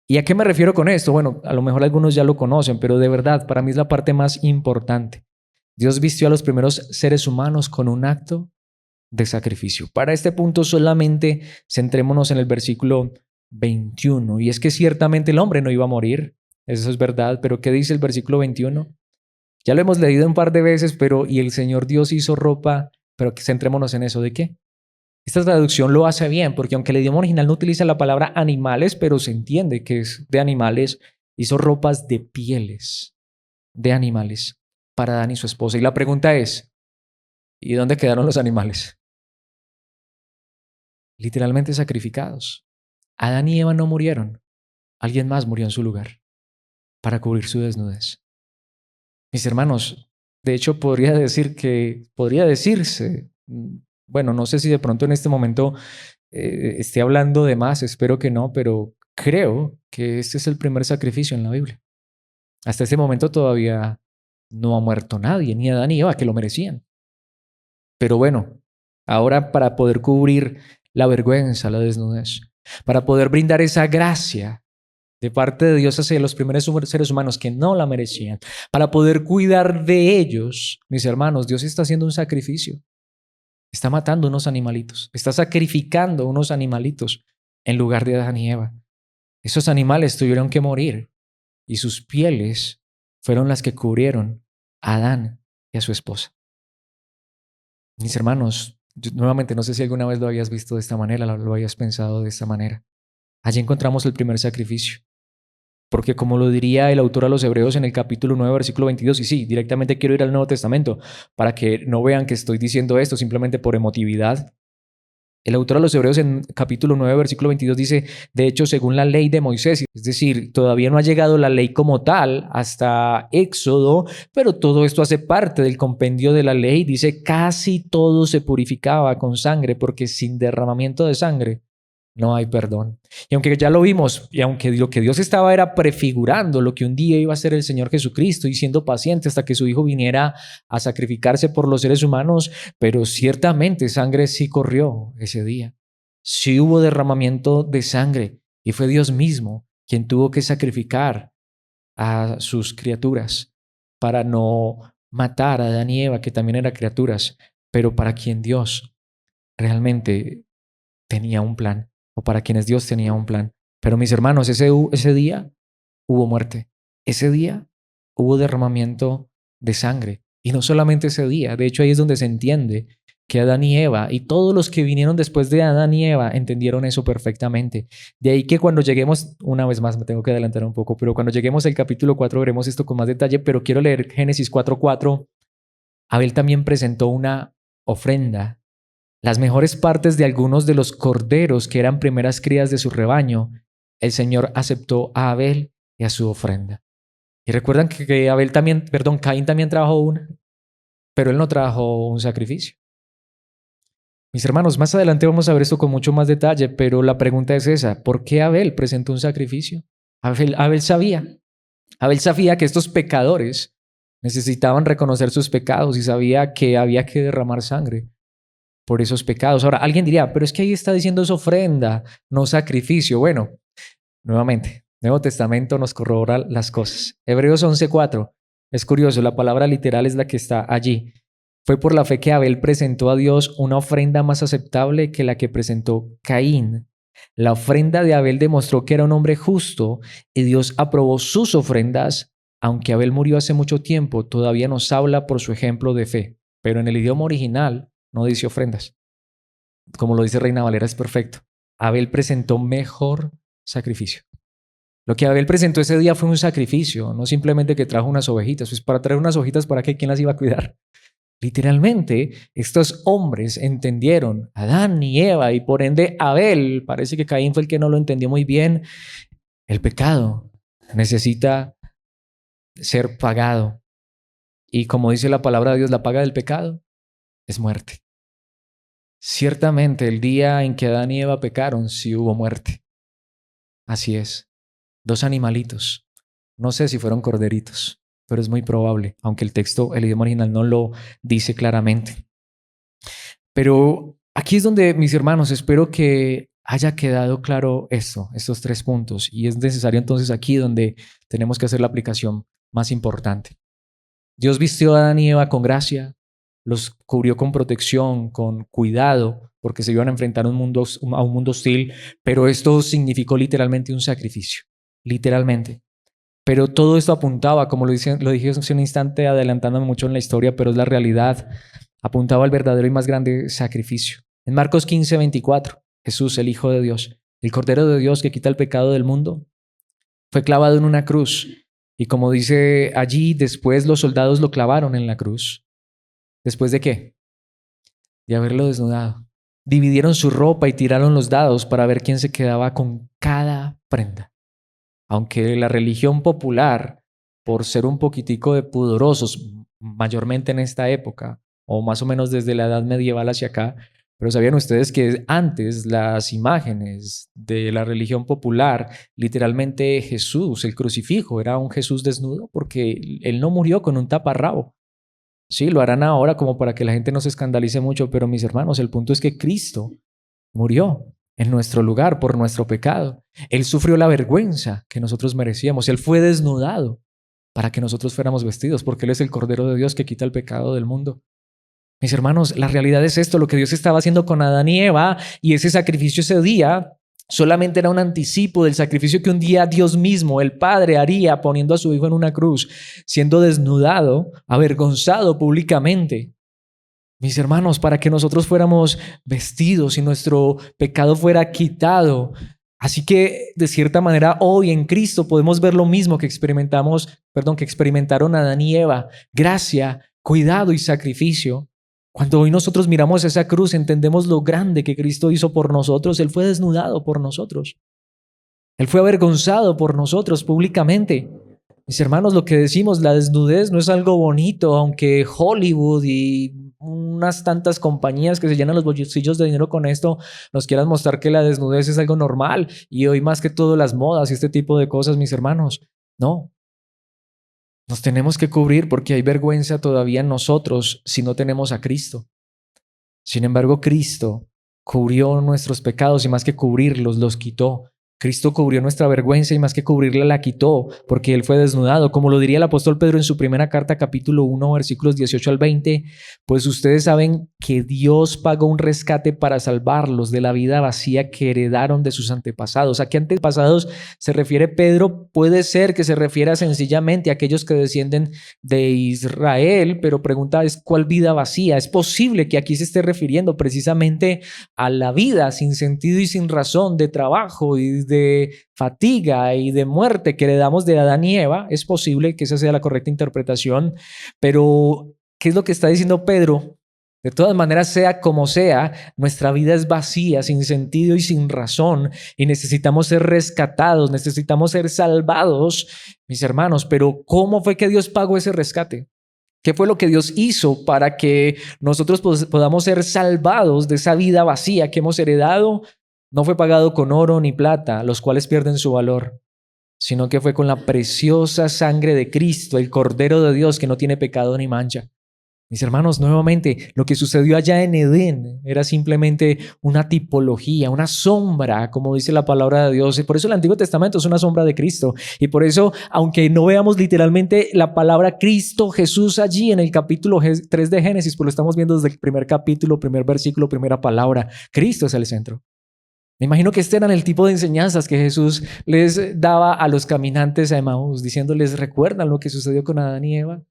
¿Y a qué me refiero con esto? Bueno, a lo mejor algunos ya lo conocen, pero de verdad, para mí es la parte más importante. Dios vistió a los primeros seres humanos con un acto de sacrificio. Para este punto solamente centrémonos en el versículo 21. Y es que ciertamente el hombre no iba a morir, eso es verdad, pero ¿qué dice el versículo 21? Ya lo hemos leído un par de veces, pero y el Señor Dios hizo ropa, pero centrémonos en eso, ¿de qué? Esta traducción lo hace bien, porque aunque el idioma original no utiliza la palabra animales, pero se entiende que es de animales, hizo ropas de pieles de animales para Adán y su esposa. Y la pregunta es, ¿y dónde quedaron los animales? Literalmente sacrificados. Adán y Eva no murieron, alguien más murió en su lugar para cubrir su desnudez. Mis hermanos, de hecho podría decirse, bueno, no sé si de pronto en este momento esté hablando de más, espero que no, pero creo que este es el primer sacrificio en la Biblia. Hasta este momento todavía no ha muerto nadie, ni Adán ni Eva, que lo merecían. Pero bueno, ahora para poder cubrir la vergüenza, la desnudez, para poder brindar esa gracia de parte de Dios hacia los primeros seres humanos que no la merecían, para poder cuidar de ellos, mis hermanos, Dios está haciendo un sacrificio. Está matando unos animalitos, está sacrificando unos animalitos en lugar de Adán y Eva. Esos animales tuvieron que morir y sus pieles fueron las que cubrieron a Adán y a su esposa. Mis hermanos, yo nuevamente no sé si alguna vez lo hayas visto de esta manera, lo hayas pensado de esta manera. Allí encontramos el primer sacrificio. Porque como lo diría el autor a los Hebreos en el capítulo 9, versículo 22, y sí, directamente quiero ir al Nuevo Testamento para que no vean que estoy diciendo esto simplemente por emotividad. El autor a los Hebreos en capítulo 9, versículo 22 dice, de hecho, según la ley de Moisés, es decir, todavía no ha llegado la ley como tal hasta Éxodo, pero todo esto hace parte del compendio de la ley. Dice, casi todo se purificaba con sangre, porque sin derramamiento de sangre no hay perdón. Y aunque ya lo vimos, y aunque lo que Dios estaba era prefigurando lo que un día iba a ser el Señor Jesucristo y siendo paciente hasta que su Hijo viniera a sacrificarse por los seres humanos, pero ciertamente sangre sí corrió ese día. Sí hubo derramamiento de sangre y fue Dios mismo quien tuvo que sacrificar a sus criaturas para no matar a Adán y Eva, que también eran criaturas, pero para quien Dios realmente tenía un plan, o para quienes Dios tenía un plan. Pero mis hermanos, ese día hubo muerte, ese día hubo derramamiento de sangre. Y no solamente ese día, de hecho ahí es donde se entiende que Adán y Eva y todos los que vinieron después de Adán y Eva entendieron eso perfectamente. De ahí que cuando lleguemos, una vez más me tengo que adelantar un poco, pero cuando lleguemos al capítulo 4 veremos esto con más detalle, pero quiero leer Génesis 4:4. Abel también presentó una ofrenda, las mejores partes de algunos de los corderos que eran primeras crías de su rebaño. El Señor aceptó a Abel y a su ofrenda. Y recuerdan que Abel también, perdón, Caín también trajo una, pero él no trajo un sacrificio. Mis hermanos, más adelante vamos a ver esto con mucho más detalle, pero la pregunta es esa: ¿por qué Abel presentó un sacrificio? Abel sabía que estos pecadores necesitaban reconocer sus pecados y sabía que había que derramar sangre por esos pecados. Ahora, alguien diría, pero es que ahí está diciendo es ofrenda, no sacrificio. Bueno, nuevamente, Nuevo Testamento nos corrobora las cosas. Hebreos 11:4. Es curioso, la palabra literal es la que está allí. Fue por la fe que Abel presentó a Dios una ofrenda más aceptable que la que presentó Caín. La ofrenda de Abel demostró que era un hombre justo y Dios aprobó sus ofrendas. Aunque Abel murió hace mucho tiempo, todavía nos habla por su ejemplo de fe. Pero en el idioma original no dice ofrendas. Como lo dice Reina Valera, es perfecto. Abel presentó mejor sacrificio. Lo que Abel presentó ese día fue un sacrificio, no simplemente que trajo unas ovejitas. Pues para traer unas ovejitas, ¿para qué? ¿Quién las iba a cuidar? Literalmente, estos hombres entendieron, Adán y Eva, y por ende Abel, parece que Caín fue el que no lo entendió muy bien, el pecado necesita ser pagado. Y como dice la palabra de Dios, la paga del pecado es muerte. Ciertamente, el día en que Adán y Eva pecaron, sí hubo muerte. Así es. 2 animalitos. No sé si fueron corderitos, pero es muy probable, aunque el texto, el idioma original no lo dice claramente. Pero aquí es donde, mis hermanos, espero que haya quedado claro esto, estos 3 puntos. Y es necesario entonces aquí donde tenemos que hacer la aplicación más importante. Dios vistió a Adán y Eva con gracia, los cubrió con protección, con cuidado, porque se iban a enfrentar a un mundo hostil, pero esto significó literalmente un sacrificio, literalmente. Pero todo esto apuntaba, como lo dije hace un instante, adelantándome mucho en la historia, pero es la realidad, apuntaba al verdadero y más grande sacrificio. En Marcos 15:24, Jesús, el Hijo de Dios, el Cordero de Dios que quita el pecado del mundo, fue clavado en una cruz. Y como dice allí, después los soldados lo clavaron en la cruz. ¿Después de qué? De haberlo desnudado. Dividieron su ropa y tiraron los dados para ver quién se quedaba con cada prenda. Aunque la religión popular, por ser un poquitico de pudorosos, mayormente en esta época, o más o menos desde la edad medieval hacia acá, pero ¿sabían ustedes que antes las imágenes de la religión popular, literalmente Jesús, el crucifijo, era un Jesús desnudo? Porque él no murió con un taparrabo. Sí, lo harán ahora como para que la gente no se escandalice mucho, pero mis hermanos, el punto es que Cristo murió en nuestro lugar por nuestro pecado. Él sufrió la vergüenza que nosotros merecíamos. Él fue desnudado para que nosotros fuéramos vestidos, porque Él es el Cordero de Dios que quita el pecado del mundo. Mis hermanos, la realidad es esto, lo que Dios estaba haciendo con Adán y Eva, y ese sacrificio ese día solamente era un anticipo del sacrificio que un día Dios mismo, el Padre, haría poniendo a su Hijo en una cruz, siendo desnudado, avergonzado públicamente. Mis hermanos, para que nosotros fuéramos vestidos y nuestro pecado fuera quitado, Así que, de cierta manera, hoy en Cristo podemos ver lo mismo que experimentaron Adán y Eva: gracia, cuidado y sacrificio. Cuando hoy nosotros miramos esa cruz, entendemos lo grande que Cristo hizo por nosotros. Él fue desnudado por nosotros. Él fue avergonzado por nosotros públicamente. Mis hermanos, lo que decimos, la desnudez no es algo bonito, aunque Hollywood y unas tantas compañías que se llenan los bolsillos de dinero con esto nos quieran mostrar que la desnudez es algo normal, y hoy más que todo las modas y este tipo de cosas, mis hermanos. No, nos tenemos que cubrir porque hay vergüenza todavía en nosotros si no tenemos a Cristo. Sin embargo, Cristo cubrió nuestros pecados y más que cubrirlos, los quitó. Cristo cubrió nuestra vergüenza y más que cubrirla, la quitó, porque Él fue desnudado. Como lo diría el apóstol Pedro en su primera carta, capítulo 1, versículos 18 al 20, pues ustedes saben que Dios pagó un rescate para salvarlos de la vida vacía que heredaron de sus antepasados. ¿A qué antepasados se refiere Pedro? Puede ser que se refiera sencillamente a aquellos que descienden de Israel, pero pregunta es: ¿cuál vida vacía? Es posible que aquí se esté refiriendo precisamente a la vida sin sentido y sin razón de trabajo y de fatiga y de muerte que heredamos de Adán y Eva. Es posible que esa sea la correcta interpretación, pero ¿qué es lo que está diciendo Pedro? De todas maneras, sea como sea, nuestra vida es vacía, sin sentido y sin razón, y necesitamos ser rescatados, necesitamos ser salvados, mis hermanos. Pero ¿cómo fue que Dios pagó ese rescate? ¿Qué fue lo que Dios hizo para que nosotros podamos ser salvados de esa vida vacía que hemos heredado? No fue pagado con oro ni plata, los cuales pierden su valor, sino que fue con la preciosa sangre de Cristo, el Cordero de Dios que no tiene pecado ni mancha. Mis hermanos, nuevamente, lo que sucedió allá en Edén era simplemente una tipología, una sombra, como dice la palabra de Dios. Y por eso el Antiguo Testamento es una sombra de Cristo. Y por eso, aunque no veamos literalmente la palabra Cristo Jesús allí en el capítulo 3 de Génesis, pues lo estamos viendo desde el primer capítulo, primer versículo, primera palabra. Cristo es el centro. Me imagino que este eran el tipo de enseñanzas que Jesús les daba a los caminantes a Emaús, diciéndoles: ¿recuerdan lo que sucedió con Adán y Eva?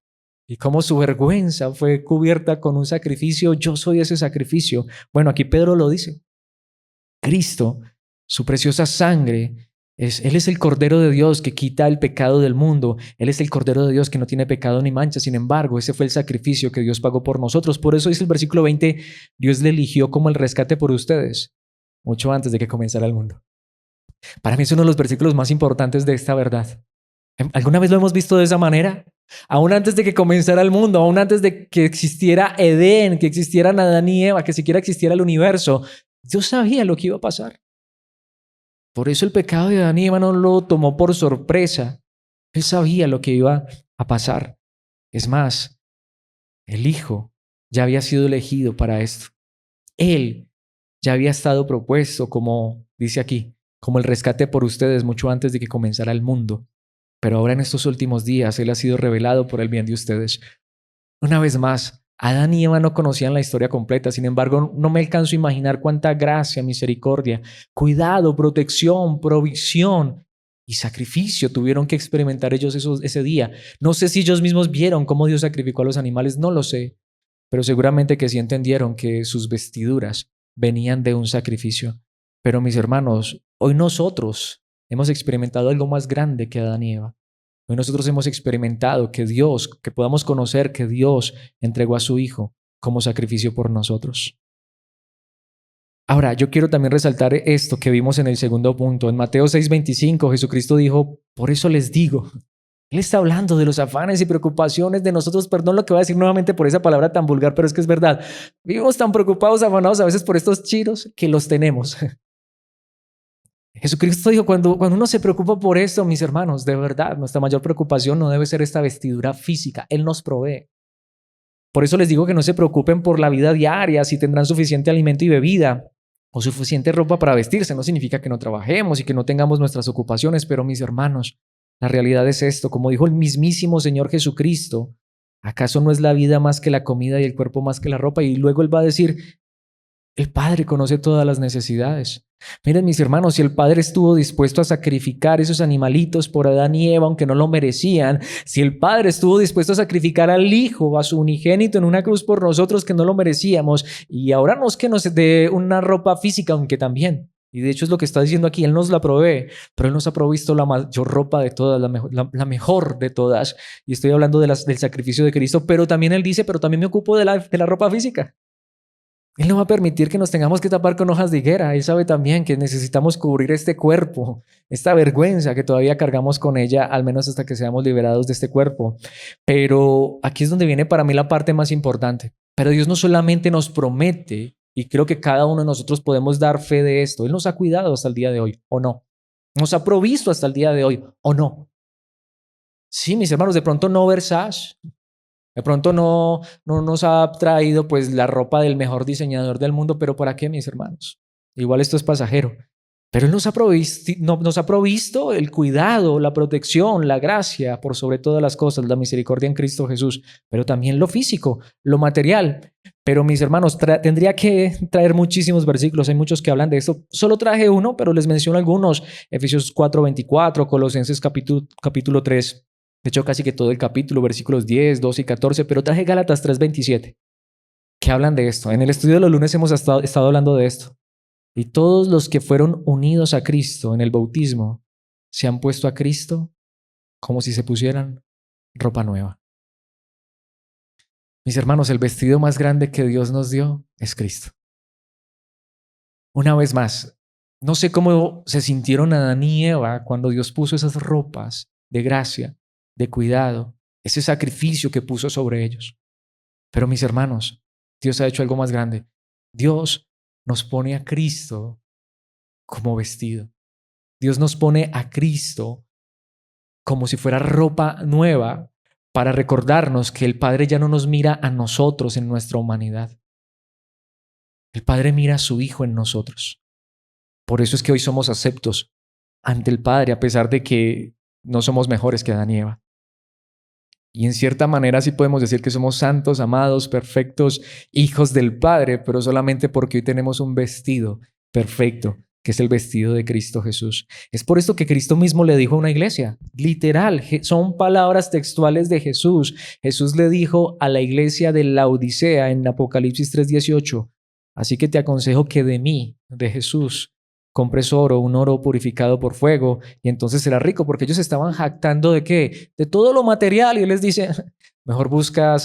Y cómo su vergüenza fue cubierta con un sacrificio. Yo soy ese sacrificio. Bueno, aquí Pedro lo dice. Cristo, su preciosa sangre, Él es el Cordero de Dios que quita el pecado del mundo. Él es el Cordero de Dios que no tiene pecado ni mancha. Sin embargo, ese fue el sacrificio que Dios pagó por nosotros. Por eso dice el versículo 20, Dios le eligió como el rescate por ustedes, mucho antes de que comenzara el mundo. Para mí es uno de los versículos más importantes de esta verdad. ¿Alguna vez lo hemos visto de esa manera? Aún antes de que comenzara el mundo, aún antes de que existiera Edén, que existieran Adán y Eva, que siquiera existiera el universo, Dios sabía lo que iba a pasar. Por eso el pecado de Adán y Eva no lo tomó por sorpresa. Él sabía lo que iba a pasar. Es más, el Hijo ya había sido elegido para esto. Él ya había estado propuesto, como dice aquí, como el rescate por ustedes mucho antes de que comenzara el mundo. Pero ahora en estos últimos días Él ha sido revelado por el bien de ustedes. Una vez más, Adán y Eva no conocían la historia completa. Sin embargo, no me alcanzo a imaginar cuánta gracia, misericordia, cuidado, protección, provisión y sacrificio tuvieron que experimentar ellos ese día. No sé si ellos mismos vieron cómo Dios sacrificó a los animales, no lo sé. Pero seguramente que sí entendieron que sus vestiduras venían de un sacrificio. Pero mis hermanos, hoy nosotros hemos experimentado algo más grande que Adán y Eva. Hoy nosotros hemos experimentado que podamos conocer que Dios entregó a su Hijo como sacrificio por nosotros. Ahora, yo quiero también resaltar esto que vimos en el segundo punto. En Mateo 6:25, Jesucristo dijo: por eso les digo. Él está hablando de los afanes y preocupaciones de nosotros. Perdón lo que voy a decir nuevamente por esa palabra tan vulgar, pero es que es verdad. Vivimos tan preocupados, afanados a veces por estos chiros que los tenemos. Jesucristo dijo, cuando uno se preocupa por esto, mis hermanos, de verdad, nuestra mayor preocupación no debe ser esta vestidura física. Él nos provee. Por eso les digo que no se preocupen por la vida diaria, si tendrán suficiente alimento y bebida o suficiente ropa para vestirse. No significa que no trabajemos y que no tengamos nuestras ocupaciones, pero mis hermanos, la realidad es esto. Como dijo el mismísimo Señor Jesucristo, ¿acaso no es la vida más que la comida y el cuerpo más que la ropa? Y luego Él va a decir, el Padre conoce todas las necesidades. Miren, mis hermanos, si el Padre estuvo dispuesto a sacrificar esos animalitos por Adán y Eva, aunque no lo merecían, si el Padre estuvo dispuesto a sacrificar al Hijo, a su unigénito en una cruz por nosotros que no lo merecíamos, y ahora no es que nos dé una ropa física, aunque también, Y de hecho es lo que está diciendo aquí, Él nos la provee, pero Él nos ha provisto la mayor ropa de todas, la mejor de todas. Y estoy hablando del sacrificio de Cristo, pero también Él dice, pero también me ocupo de la ropa física. Él no va a permitir que nos tengamos que tapar con hojas de higuera. Él sabe también que necesitamos cubrir este cuerpo, esta vergüenza que todavía cargamos con ella, al menos hasta que seamos liberados de este cuerpo. Pero aquí es donde viene para mí la parte más importante. Pero Dios no solamente nos promete, y creo que cada uno de nosotros podemos dar fe de esto. Él nos ha cuidado hasta el día de hoy, ¿o no? Nos ha provisto hasta el día de hoy, ¿o no? Sí, mis hermanos, de pronto no Versace, de pronto no nos ha traído pues la ropa del mejor diseñador del mundo, pero ¿para qué, mis hermanos? Igual esto es pasajero. Pero Él nos ha provisto el cuidado, la protección, la gracia, por sobre todas las cosas, la misericordia en Cristo Jesús, pero también lo físico, lo material. Pero mis hermanos, tendría que traer muchísimos versículos, hay muchos que hablan de esto. Solo traje uno, pero les menciono algunos. Efesios 4:24, Colosenses capítulo 3. De hecho, casi que todo el capítulo, versículos 10, 12 y 14, pero traje Gálatas 3:27, que hablan de esto. En el estudio de los lunes hemos estado hablando de esto. Y todos los que fueron unidos a Cristo en el bautismo se han puesto a Cristo como si se pusieran ropa nueva. Mis hermanos, el vestido más grande que Dios nos dio es Cristo. Una vez más, no sé cómo se sintieron Adán y Eva cuando Dios puso esas ropas de gracia, de cuidado, ese sacrificio que puso sobre ellos. Pero mis hermanos, Dios ha hecho algo más grande. Dios nos pone a Cristo como vestido. Dios nos pone a Cristo como si fuera ropa nueva para recordarnos que el Padre ya no nos mira a nosotros en nuestra humanidad. El Padre mira a su Hijo en nosotros. Por eso es que hoy somos aceptos ante el Padre, a pesar de que no somos mejores que Adán y Eva. Y en cierta manera sí podemos decir que somos santos, amados, perfectos, hijos del Padre, pero solamente porque hoy tenemos un vestido perfecto, que es el vestido de Cristo Jesús. Es por esto que Cristo mismo le dijo a una iglesia, literal, son palabras textuales de Jesús. Jesús le dijo a la iglesia de Laodicea en Apocalipsis 3:18, así que te aconsejo que de mí, de Jesús, compres oro, un oro purificado por fuego, y entonces será rico, porque ellos estaban jactando ¿de qué? De todo lo material, y Él les dice, mejor busca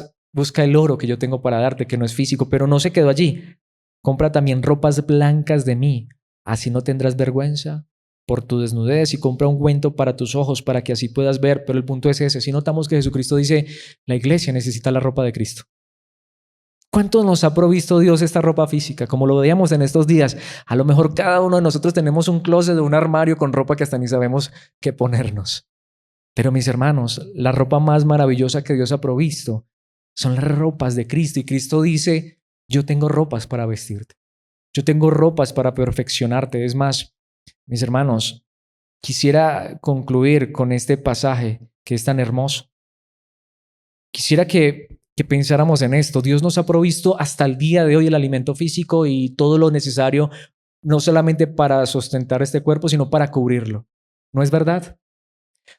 el oro que yo tengo para darte, que no es físico, pero no se quedó allí. Compra también ropas blancas de mí, así no tendrás vergüenza por tu desnudez, y compra un ungüento para tus ojos, para que así puedas ver. Pero el punto es ese, si notamos que Jesucristo dice, la iglesia necesita la ropa de Cristo. ¿Cuánto nos ha provisto Dios esta ropa física? Como lo veíamos en estos días, a lo mejor cada uno de nosotros tenemos un closet o un armario con ropa que hasta ni sabemos qué ponernos. Pero mis hermanos, la ropa más maravillosa que Dios ha provisto son las ropas de Cristo. Y Cristo dice, yo tengo ropas para vestirte. Yo tengo ropas para perfeccionarte. Es más, mis hermanos, quisiera concluir con este pasaje que es tan hermoso. Quisiera que pensáramos en esto. Dios nos ha provisto hasta el día de hoy el alimento físico y todo lo necesario, no solamente para sustentar este cuerpo, sino para cubrirlo. ¿No es verdad?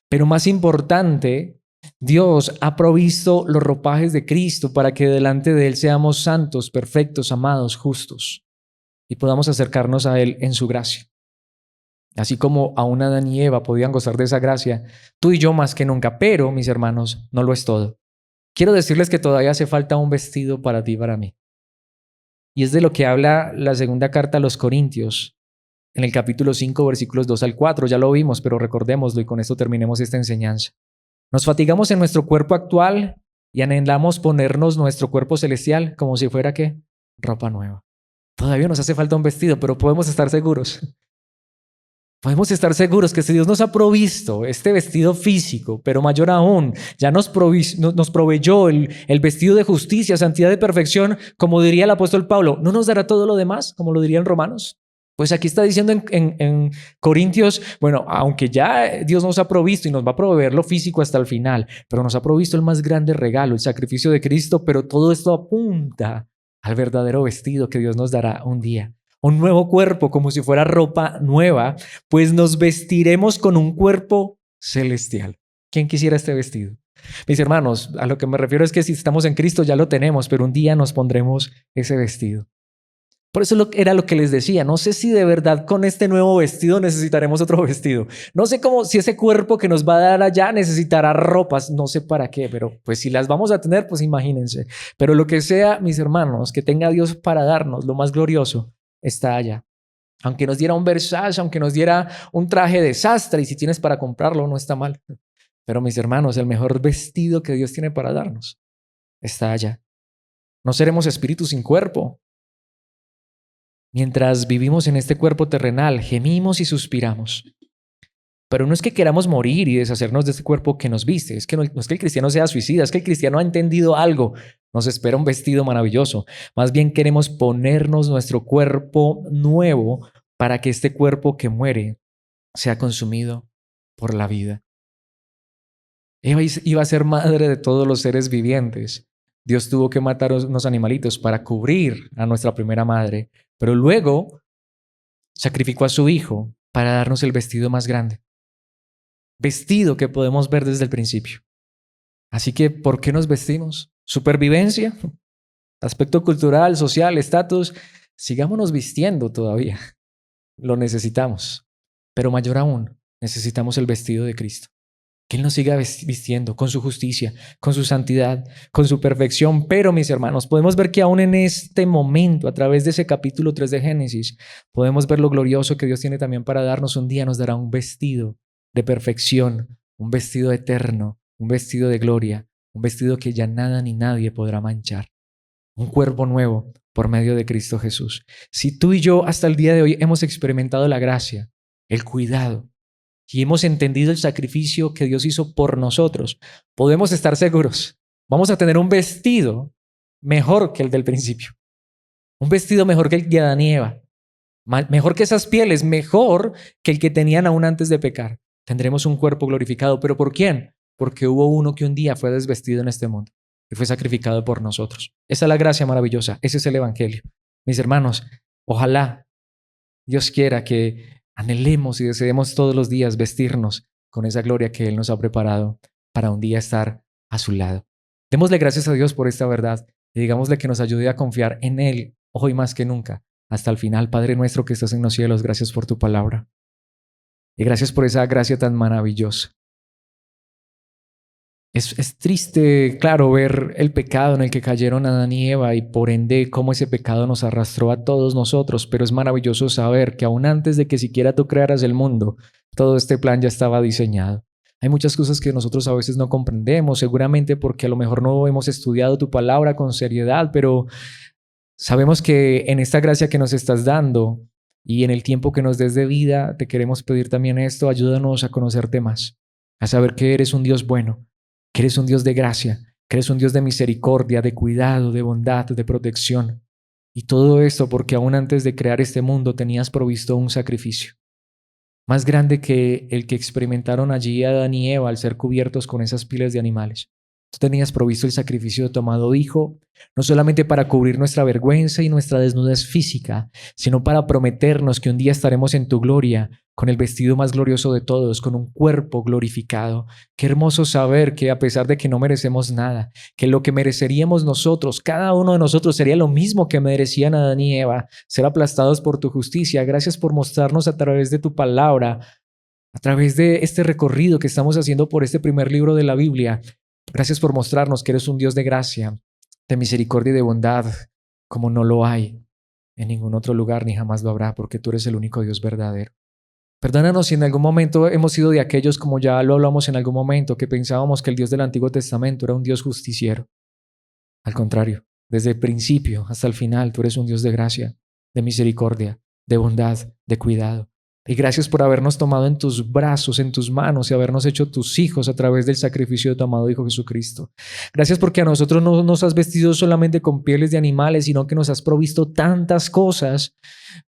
Pero más importante, Dios ha provisto los ropajes de Cristo para que delante de Él seamos santos, perfectos, amados, justos y podamos acercarnos a Él en su gracia. Así como aún Adán y Eva podían gozar de esa gracia, tú y yo más que nunca, pero mis hermanos, no lo es todo. Quiero decirles que todavía hace falta un vestido para ti y para mí. Y es de lo que habla la segunda carta a los Corintios, en el capítulo 5, versículos 2 al 4. Ya lo vimos, pero recordémoslo y con esto terminemos esta enseñanza. Nos fatigamos en nuestro cuerpo actual y anhelamos ponernos nuestro cuerpo celestial como si fuera, ¿qué? Ropa nueva. Todavía nos hace falta un vestido, pero podemos estar seguros. Podemos estar seguros que si Dios nos ha provisto este vestido físico, pero mayor aún, ya nos proveyó el vestido de justicia, santidad y perfección, como diría el apóstol Pablo, ¿no nos dará todo lo demás, como lo dirían Romanos? Pues aquí está diciendo en Corintios, bueno, aunque ya Dios nos ha provisto y nos va a proveer lo físico hasta el final, pero nos ha provisto el más grande regalo, el sacrificio de Cristo, pero todo esto apunta al verdadero vestido que Dios nos dará un día. Un nuevo cuerpo como si fuera ropa nueva, pues nos vestiremos con un cuerpo celestial. ¿Quién quisiera este vestido? Mis hermanos, a lo que me refiero es que si estamos en Cristo ya lo tenemos, pero un día nos pondremos ese vestido. Por eso era lo que les decía. No sé si de verdad con este nuevo vestido necesitaremos otro vestido. No sé cómo, si ese cuerpo que nos va a dar allá necesitará ropas. No sé para qué, pero pues si las vamos a tener, pues imagínense. Pero lo que sea, mis hermanos, que tenga Dios para darnos, lo más glorioso está allá. Aunque nos diera un Versace, aunque nos diera un traje de sastre, y si tienes para comprarlo, no está mal. Pero mis hermanos, el mejor vestido que Dios tiene para darnos está allá. No seremos espíritus sin cuerpo. Mientras vivimos en este cuerpo terrenal, gemimos y suspiramos. Pero no es que queramos morir y deshacernos de este cuerpo que nos viste. Es que no es que el cristiano sea suicida, es que el cristiano ha entendido algo. Nos espera un vestido maravilloso. Más bien queremos ponernos nuestro cuerpo nuevo para que este cuerpo que muere sea consumido por la vida. Eva iba a ser madre de todos los seres vivientes. Dios tuvo que matar a unos animalitos para cubrir a nuestra primera madre, pero luego sacrificó a su hijo para darnos el vestido más grande. Vestido que podemos ver desde el principio. Así que, ¿por qué nos vestimos? ¿Supervivencia? ¿Aspecto cultural, social, estatus? Sigámonos vistiendo todavía. Lo necesitamos. Pero mayor aún, necesitamos el vestido de Cristo. Que Él nos siga vistiendo con su justicia, con su santidad, con su perfección. Pero, mis hermanos, podemos ver que aún en este momento, a través de ese capítulo 3 de Génesis, podemos ver lo glorioso que Dios tiene también para darnos. Un día nos dará un vestido de perfección, un vestido eterno, un vestido de gloria, un vestido que ya nada ni nadie podrá manchar. Un cuerpo nuevo por medio de Cristo Jesús. Si tú y yo hasta el día de hoy hemos experimentado la gracia, el cuidado, y hemos entendido el sacrificio que Dios hizo por nosotros, podemos estar seguros. Vamos a tener un vestido mejor que el del principio. Un vestido mejor que el de Adán y Eva. Mejor que esas pieles, mejor que el que tenían aún antes de pecar. Tendremos un cuerpo glorificado. ¿Pero por quién? Porque hubo uno que un día fue desvestido en este mundo y fue sacrificado por nosotros. Esa es la gracia maravillosa. Ese es el evangelio. Mis hermanos, ojalá Dios quiera que anhelemos y deseemos todos los días vestirnos con esa gloria que Él nos ha preparado para un día estar a su lado. Démosle gracias a Dios por esta verdad y digámosle que nos ayude a confiar en Él hoy más que nunca. Hasta el final, Padre nuestro que estás en los cielos, gracias por tu palabra. Y gracias por esa gracia tan maravillosa. Es triste, claro, ver el pecado en el que cayeron Adán y Eva y por ende cómo ese pecado nos arrastró a todos nosotros, pero es maravilloso saber que aún antes de que siquiera tú crearas el mundo, todo este plan ya estaba diseñado. Hay muchas cosas que nosotros a veces no comprendemos, seguramente porque a lo mejor no hemos estudiado tu palabra con seriedad, pero sabemos que en esta gracia que nos estás dando y en el tiempo que nos des de vida, te queremos pedir también esto, ayúdanos a conocerte más, a saber que eres un Dios bueno, que eres un Dios de gracia, que eres un Dios de misericordia, de cuidado, de bondad, de protección. Y todo esto porque aún antes de crear este mundo tenías provisto un sacrificio más grande que el que experimentaron allí Adán y Eva al ser cubiertos con esas pieles de animales. Tú tenías provisto el sacrificio de tu amado Hijo, no solamente para cubrir nuestra vergüenza y nuestra desnudez física, sino para prometernos que un día estaremos en tu gloria, con el vestido más glorioso de todos, con un cuerpo glorificado. Qué hermoso saber que a pesar de que no merecemos nada, que lo que mereceríamos nosotros, cada uno de nosotros sería lo mismo que merecían Adán y Eva, ser aplastados por tu justicia. Gracias por mostrarnos a través de tu palabra, a través de este recorrido que estamos haciendo por este primer libro de la Biblia. Gracias por mostrarnos que eres un Dios de gracia, de misericordia y de bondad, como no lo hay en ningún otro lugar ni jamás lo habrá, porque tú eres el único Dios verdadero. Perdónanos si en algún momento hemos sido de aquellos, como ya lo hablamos en algún momento, que pensábamos que el Dios del Antiguo Testamento era un Dios justiciero. Al contrario, desde el principio hasta el final, tú eres un Dios de gracia, de misericordia, de bondad, de cuidado. Y gracias por habernos tomado en tus brazos, en tus manos y habernos hecho tus hijos a través del sacrificio de tu amado Hijo Jesucristo. Gracias porque a nosotros no nos has vestido solamente con pieles de animales, sino que nos has provisto tantas cosas.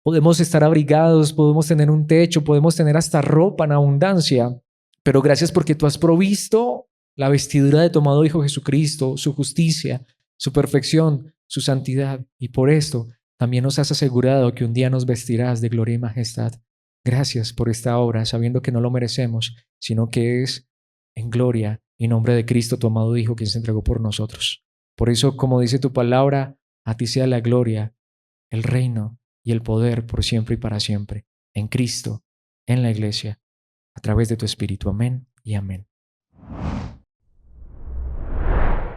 Podemos estar abrigados, podemos tener un techo, podemos tener hasta ropa en abundancia. Pero gracias porque tú has provisto la vestidura de tu amado Hijo Jesucristo, su justicia, su perfección, su santidad. Y por esto también nos has asegurado que un día nos vestirás de gloria y majestad. Gracias por esta obra, sabiendo que no lo merecemos, sino que es en gloria y nombre de Cristo, tu amado Hijo, quien se entregó por nosotros. Por eso, como dice tu palabra, a ti sea la gloria el reino y el poder por siempre y para siempre, en Cristo, en la Iglesia, a través de tu Espíritu. Amén y amén.